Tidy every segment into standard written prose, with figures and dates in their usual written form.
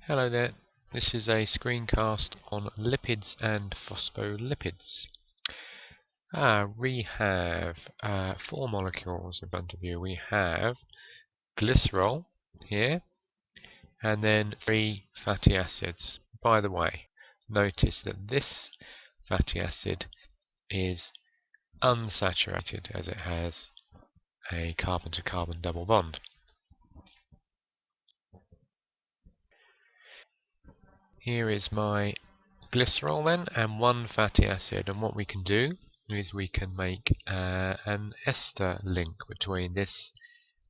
Hello there, this is a screencast on lipids and phospholipids. We have 4 molecules in front of you. We have glycerol here, and then 3 fatty acids. By the way, notice that this fatty acid is unsaturated as it has a carbon-to-carbon double bond. Here is my glycerol then, and 1 fatty acid, and what we can do is we can make an ester link between this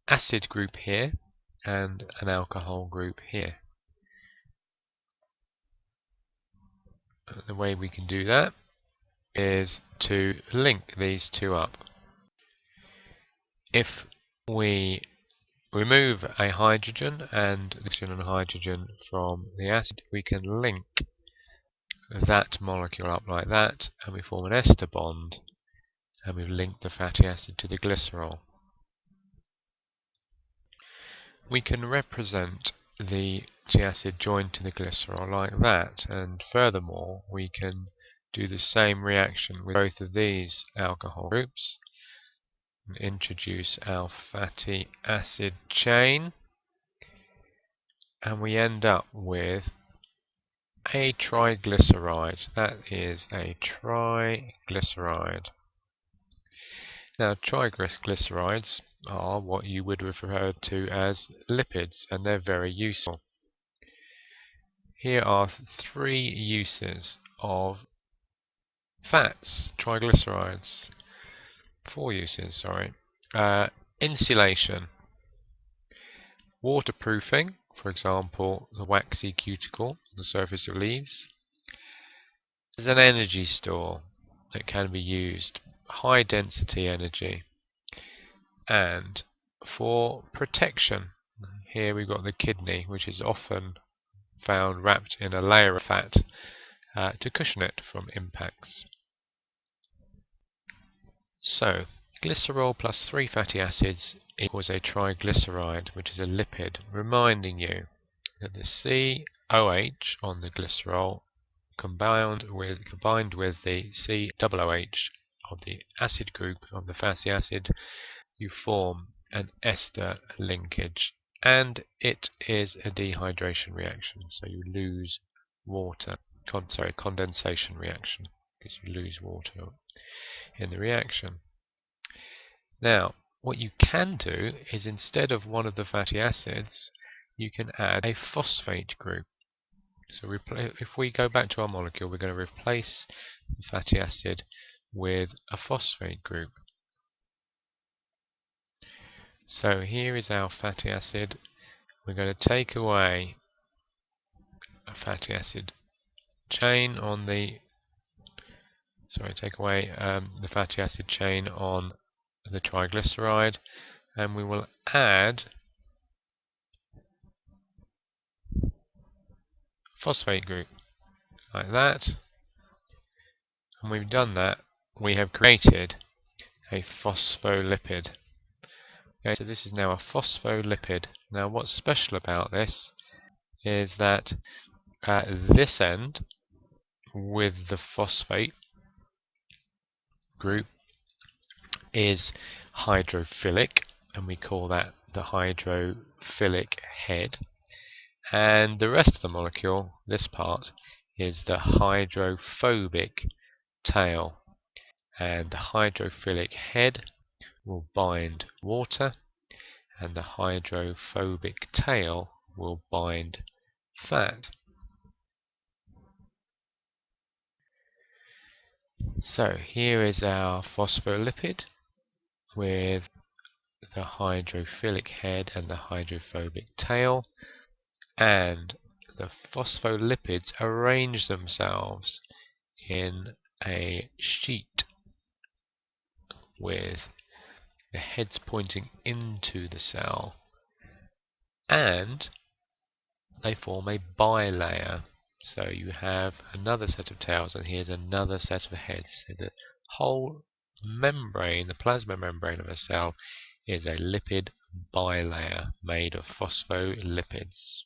acid group here and an alcohol group here. The way we can do that is to link these two up. If we remove a hydrogen and hydrogen from the acid, we can link that molecule up like that, and we form an ester bond, and we've linked the fatty acid to the glycerol. We can represent the fatty acid joined to the glycerol like that, and furthermore we can do the same reaction with both of these alcohol groups and introduce our fatty acid chain, and we end up with a triglyceride. That is a triglyceride. Now, triglycerides are what you would refer to as lipids, and they're very useful. Here are 3 uses of fats, triglycerides. 4 uses, sorry. Insulation, waterproofing, for example, the waxy cuticle on the surface of leaves. There's an energy store that can be used, high density energy, and for protection. Here we've got the kidney, which is often found wrapped in a layer of fat to cushion it from impacts. So, glycerol plus 3 fatty acids equals a triglyceride, which is a lipid, reminding you that the COH on the glycerol combined with the COOH of the acid group of the fatty acid, you form an ester linkage, and it is a dehydration reaction, so you lose water. Condensation reaction, because you lose water in the reaction. Now, what you can do is, instead of one of the fatty acids, you can add a phosphate group. So if we go back to our molecule, we're going to replace the fatty acid with a phosphate group. So here is our fatty acid. We're going to take away a fatty acid chain on the the fatty acid chain on the triglyceride, and we will add phosphate group like that. And we've done that, we have created a phospholipid. Okay, so this is now a phospholipid. Now, what's special about this is that this end with the phosphate group is hydrophilic, and we call that the hydrophilic head, and the rest of the molecule, this part, is the hydrophobic tail, and the hydrophilic head will bind water, and the hydrophobic tail will bind fat. So here is our phospholipid with the hydrophilic head and the hydrophobic tail, and the phospholipids arrange themselves in a sheet with the heads pointing into the cell, and they form a bilayer. So you have another set of tails, and here's another set of heads. So the whole membrane, the plasma membrane of a cell, is a lipid bilayer made of phospholipids.